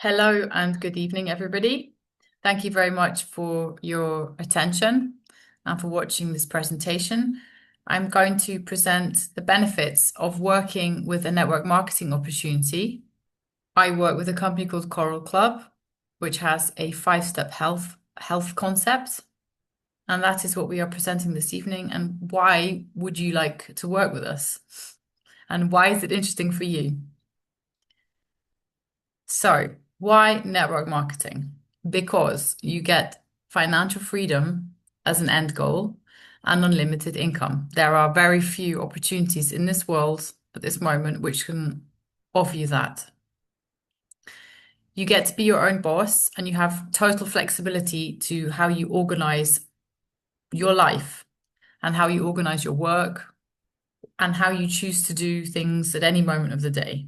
Hello and good evening, everybody. Thank you very much for your attention and for watching this presentation. I'm going to present the benefits of working with a network marketing opportunity. I work with a company called Coral Club, which has a five-step health concept, and that is what we are presenting this evening. And why would you like to work with us? And why is it interesting for you? So, why network marketing? Because you get financial freedom as an end goal and unlimited income. There are very few opportunities in this world at this moment which can offer you that. You get to be your own boss and you have total flexibility to how you organize your life and how you organize your work and how you choose to do things at any moment of the day.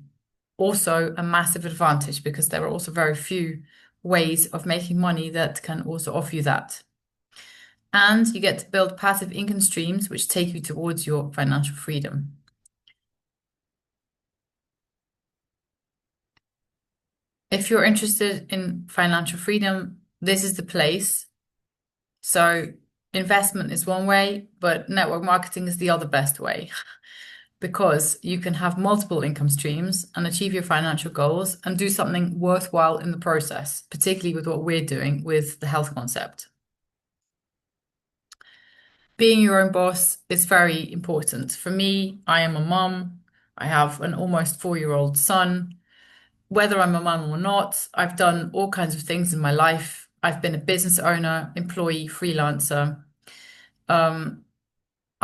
Also a massive advantage because there are also very few ways of making money that can also offer you that. And you get to build passive income streams which take you towards your financial freedom. If you're interested in financial freedom, this is the place. So investment is one way, but network marketing is the other best way. Because you can have multiple income streams and achieve your financial goals and do something worthwhile in the process, particularly with what we're doing with the health concept. Being your own boss is very important. For me, I am a mum. I have an almost 4-year-old son. Whether I'm a mum or not, I've done all kinds of things in my life. I've been a business owner, employee, freelancer. Um,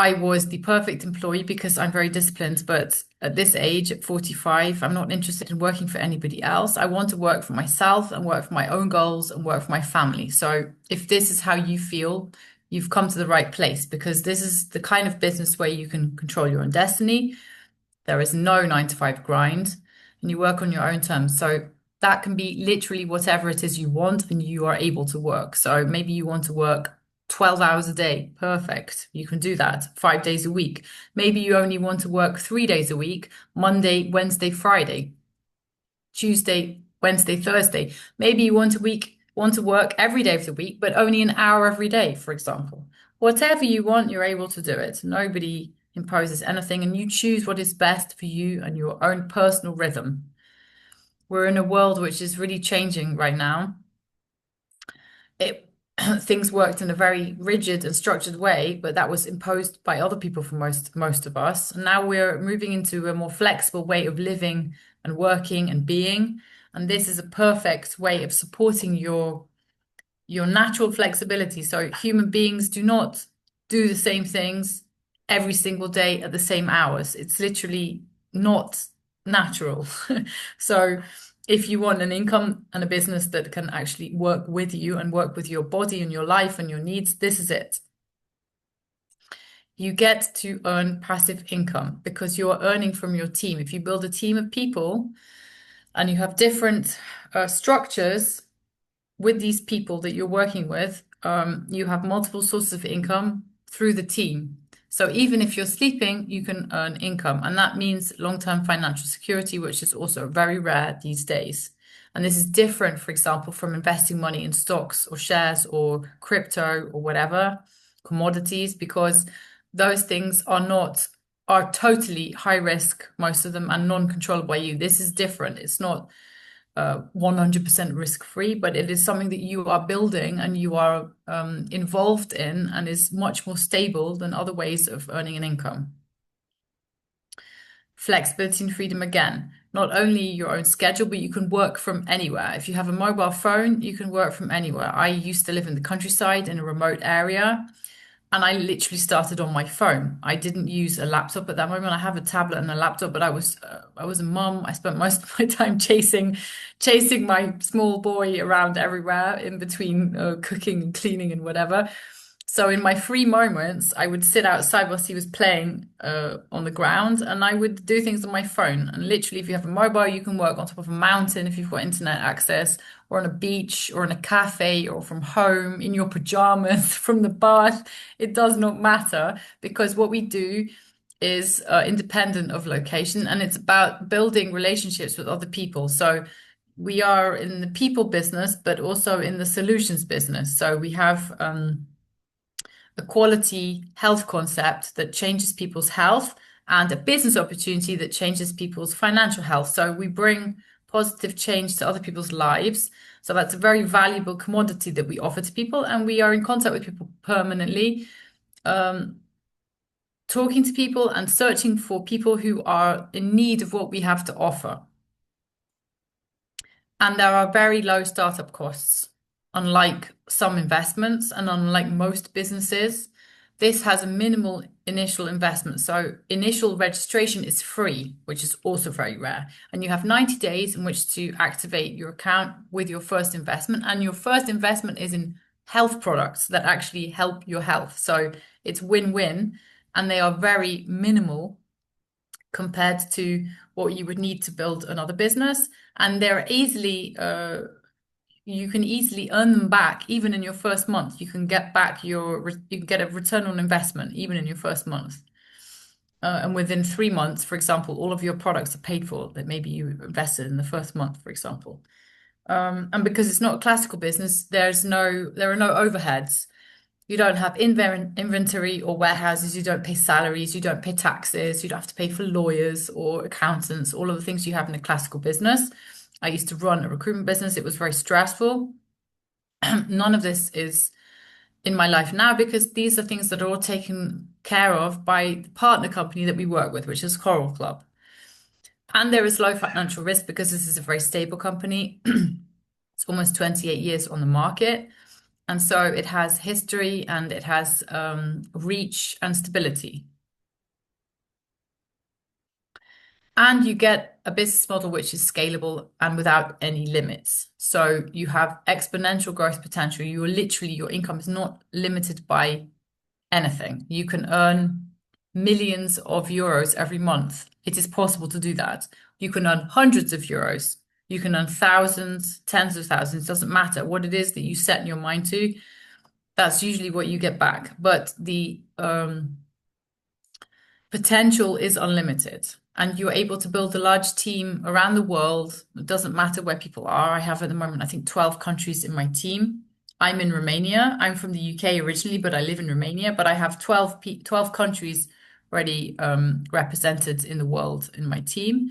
I was the perfect employee because I'm very disciplined, but at this age, at 45, I'm not interested in working for anybody else. I want to work for myself and work for my own goals and work for my family. So if this is how you feel, you've come to the right place because this is the kind of business where you can control your own destiny. There is no 9 to 5 grind and you work on your own terms. So that can be literally whatever it is you want and you are able to work. So maybe you want to work 12 hours a day. Perfect. You can do that 5 days a week. Maybe you only want to work 3 days a week, Monday, Wednesday, Friday, Tuesday, Wednesday, Thursday. Maybe you want to work every day of the week, but only an hour every day, for example. Whatever you want, you're able to do it. Nobody imposes anything, and you choose what is best for you and your own personal rhythm. We're in a world which is really changing right now. It things worked in a very rigid and structured way, but that was imposed by other people for most of us. And now we're moving into a more flexible way of living and working and being. And this is a perfect way of supporting your natural flexibility. So human beings do not do the same things every single day at the same hours. It's literally not natural. So if you want an income and a business that can actually work with you and work with your body and your life and your needs, this is it. You get to earn passive income because you're earning from your team. If you build a team of people and you have different structures with these people that you're working with, you have multiple sources of income through the team. So even if you're sleeping, you can earn income. And that means long-term financial security, which is also very rare these days. And this is different, for example, from investing money in stocks or shares or crypto or whatever, commodities, because those things are totally high risk, most of them, and non-controlled by you. This is different. It's not 100% risk-free, but it is something that you are building and you are involved in and is much more stable than other ways of earning an income. Flexibility and freedom again, not only your own schedule, but you can work from anywhere. If you have a mobile phone, you can work from anywhere. I used to live in the countryside in a remote area. And I literally started on my phone. I didn't use a laptop at that moment. I have a tablet and a laptop, but I was a mum. I spent most of my time chasing my small boy around everywhere in between cooking and cleaning and whatever. So in my free moments, I would sit outside whilst he was playing on the ground, and I would do things on my phone. And literally, if you have a mobile, you can work on top of a mountain if you've got internet access, or on a beach, or in a cafe, or from home, in your pajamas, from the bath. It does not matter because what we do is independent of location, and it's about building relationships with other people. So we are in the people business, but also in the solutions business. So we have a quality health concept that changes people's health and a business opportunity that changes people's financial health. So we bring positive change to other people's lives. So that's a very valuable commodity that we offer to people, and we are in contact with people permanently, talking to people and searching for people who are in need of what we have to offer. And there are very low startup costs, unlike some investments and unlike most businesses. This has a minimal initial investment. So initial registration is free, which is also very rare. And you have 90 days in which to activate your account with your first investment. And your first investment is in health products that actually help your health. So it's win-win, and they are very minimal compared to what you would need to build another business. And they're easily, you can easily earn them back even in your first month. You can get back you can get a return on investment even in your first month. And within 3 months, for example, all of your products are paid for that maybe you invested in the first month, for example. And because it's not a classical business, there are no overheads. You don't have inventory or warehouses. You don't pay salaries. You don't pay taxes. You don't have to pay for lawyers or accountants, all of the things you have in a classical business. I used to run a recruitment business. It was very stressful. None of this is in my life now because these are things that are all taken care of by the partner company that we work with, which is Coral Club. And there is low financial risk because this is a very stable company. It's almost 28 years on the market. And so it has history and it has reach and stability. And you get a business model which is scalable and without any limits. So you have exponential growth potential. You are literally, your income is not limited by anything. You can earn millions of euros every month. It is possible to do that. You can earn hundreds of euros. You can earn thousands, tens of thousands. It doesn't matter what it is that you set in your mind to. That's usually what you get back. But the potential is unlimited. And you're able to build a large team around the world. It doesn't matter where people are. I have at the moment, I think, 12 countries in my team. I'm in Romania. I'm from the UK originally, but I live in Romania. But I have 12 countries already represented in the world in my team.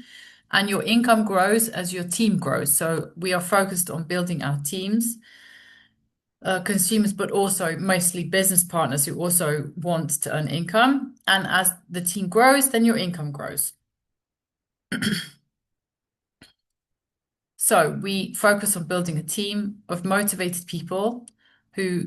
And your income grows as your team grows. So we are focused on building our teams, consumers, but also mostly business partners who also want to earn income. And as the team grows, then your income grows. So we focus on building a team of motivated people who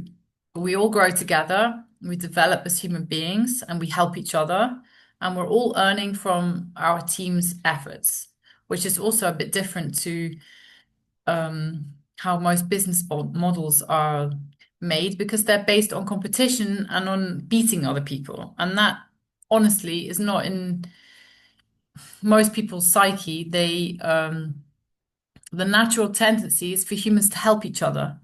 we all grow together, we develop as human beings, and we help each other. And we're all earning from our team's efforts, which is also a bit different to how most business models are made because they're based on competition and on beating other people. And that honestly is not in most people's psyche. The natural tendency is for humans to help each other.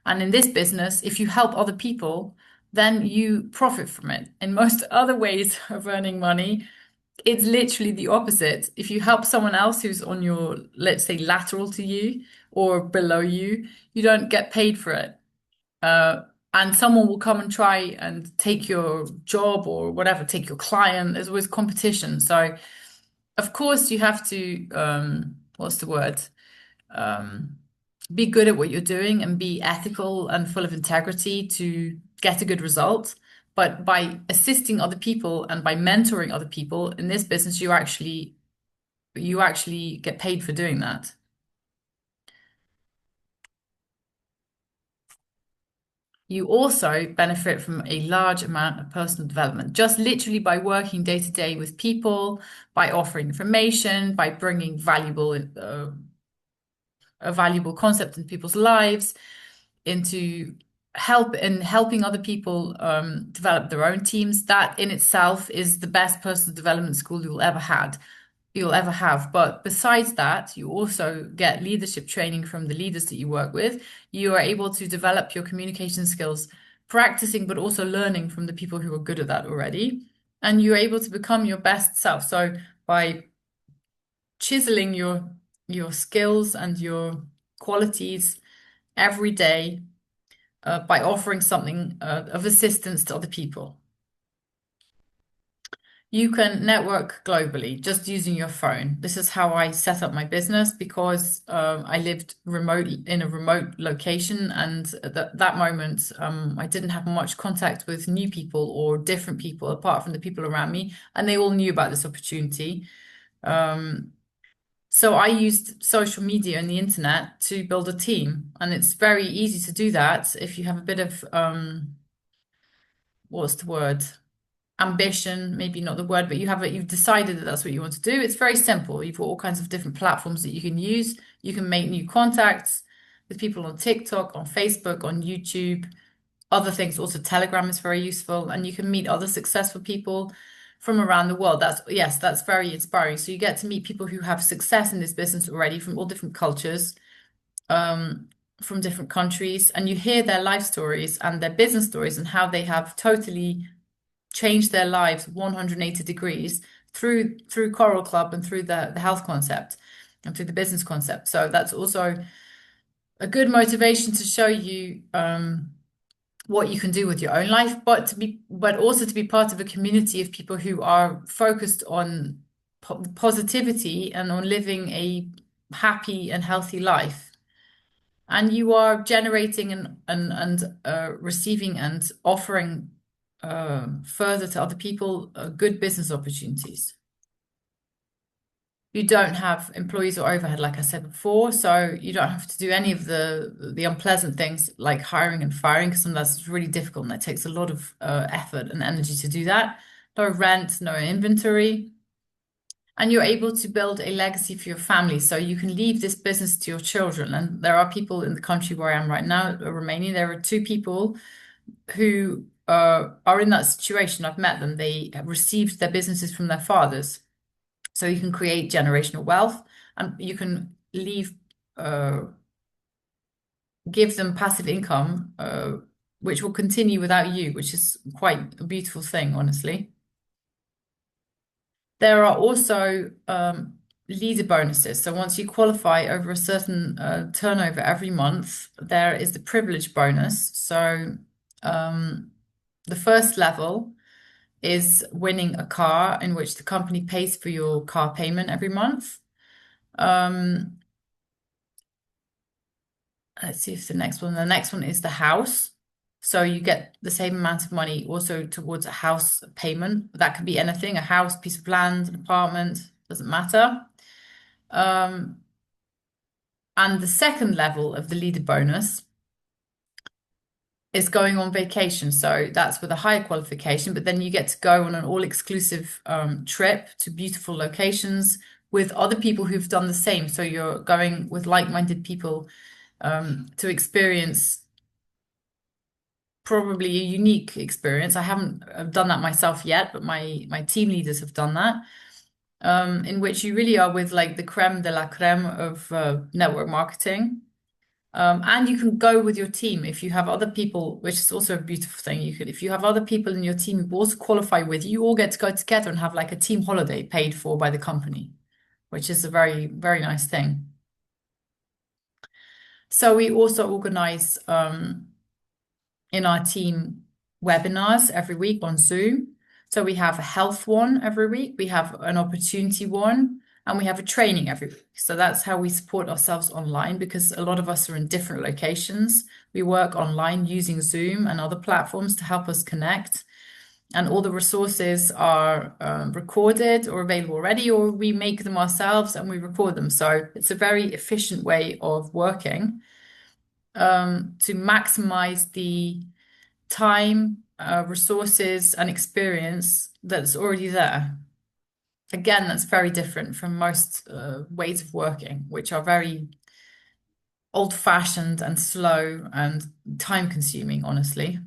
And in this business, if you help other people, then you profit from it. In most other ways of earning money, it's literally the opposite. If you help someone else who's on your, let's say, lateral to you or below you, you don't get paid for it. And someone will come and try and take your job or whatever, take your client. There's always competition. So, of course, you have to, what's the word? Be good at what you're doing and be ethical and full of integrity to get a good result. But by assisting other people and by mentoring other people in this business, you actually get paid for doing that. You also benefit from a large amount of personal development, just literally by working day to day with people, by offering information, by bringing a valuable concept in people's lives, into helping other people develop their own teams. That in itself is the best personal development school you'll ever have. But besides that, you also get leadership training from the leaders that you work with. You are able to develop your communication skills, practicing, but also learning from the people who are good at that already. And you're able to become your best self. So by chiseling your skills and your qualities every day by offering something of assistance to other people. You can network globally just using your phone. This is how I set up my business because I lived in a remote location, and at that moment I didn't have much contact with new people or different people apart from the people around me, and they all knew about this opportunity. So I used social media and the internet to build a team, and it's very easy to do that if you have a bit of what's the word? Ambition, maybe not the word, but you've decided that that's what you want to do. It's very simple. You've got all kinds of different platforms that you can use. You can make new contacts with people on TikTok, on Facebook, on YouTube, other things. Also, Telegram is very useful, and you can meet other successful people from around the world. That's very inspiring. So you get to meet people who have success in this business already from all different cultures, from different countries, and you hear their life stories and their business stories and how they have totally changed their lives 180 degrees through Coral Club and through the health concept and through the business concept. So that's also a good motivation to show you what you can do with your own life, but also to be part of a community of people who are focused on positivity and on living a happy and healthy life. And you are generating and receiving and offering further to other people good business opportunities. You don't have employees or overhead, like I said before, so you don't have to do any of the unpleasant things like hiring and firing, because sometimes it's really difficult and it takes a lot of effort and energy to do that. No rent, no inventory. And you're able to build a legacy for your family. So you can leave this business to your children. And there are people in the country where I am right now, Romania. There are two people who are in that situation. I've met them. They have received their businesses from their fathers. So you can create generational wealth, and you can give them passive income, which will continue without you, which is quite a beautiful thing, honestly. There are also leader bonuses. So once you qualify over a certain turnover every month, there is the privilege bonus. So the first level is winning a car in which the company pays for your car payment every month. Let's see if the next one is the house. So you get the same amount of money also towards a house payment. That could be anything, a house, piece of land, an apartment, doesn't matter. And the second level of the leader bonus is going on vacation. So that's with a higher qualification, but then you get to go on an all-exclusive trip to beautiful locations with other people who've done the same. So you're going with like-minded people to experience probably a unique experience. I haven't done that myself yet, but my team leaders have done that. In which you really are with like the creme de la creme of network marketing. And you can go with your team if you have other people, which is also a beautiful thing. If you have other people in your team who also qualify with you, you all get to go together and have like a team holiday paid for by the company, which is a very, very nice thing. So we also organize in our team webinars every week on Zoom. So we have a health one every week, we have an opportunity one, and we have a training every week. So that's how we support ourselves online, because a lot of us are in different locations. We work online using Zoom and other platforms to help us connect. And all the resources are recorded or available already, or we make them ourselves and we record them. So it's a very efficient way of working to maximize the time, resources, and experience that's already there. Again, that's very different from most ways of working, which are very old-fashioned and slow and time-consuming, honestly.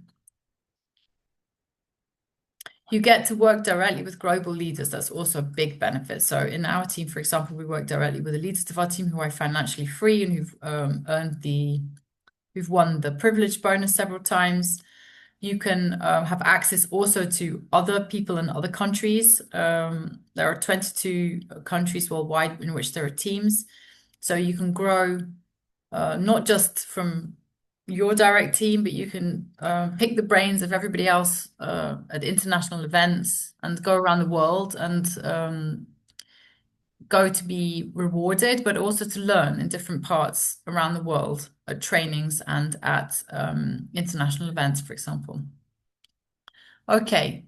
You get to work directly with global leaders. That's also a big benefit. So in our team, for example, we work directly with the leaders of our team who are financially free and who've won the privilege bonus several times. You can have access also to other people in other countries. There are 22 countries worldwide in which there are teams. So you can grow not just from your direct team, but you can pick the brains of everybody else at international events and go around the world and go to be rewarded, but also to learn in different parts around the world at trainings and at international events, for example. Okay.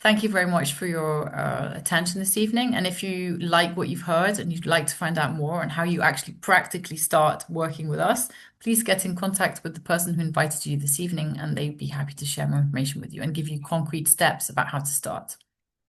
Thank you very much for your attention this evening. And if you like what you've heard and you'd like to find out more on how you actually practically start working with us, please get in contact with the person who invited you this evening, and they'd be happy to share more information with you and give you concrete steps about how to start.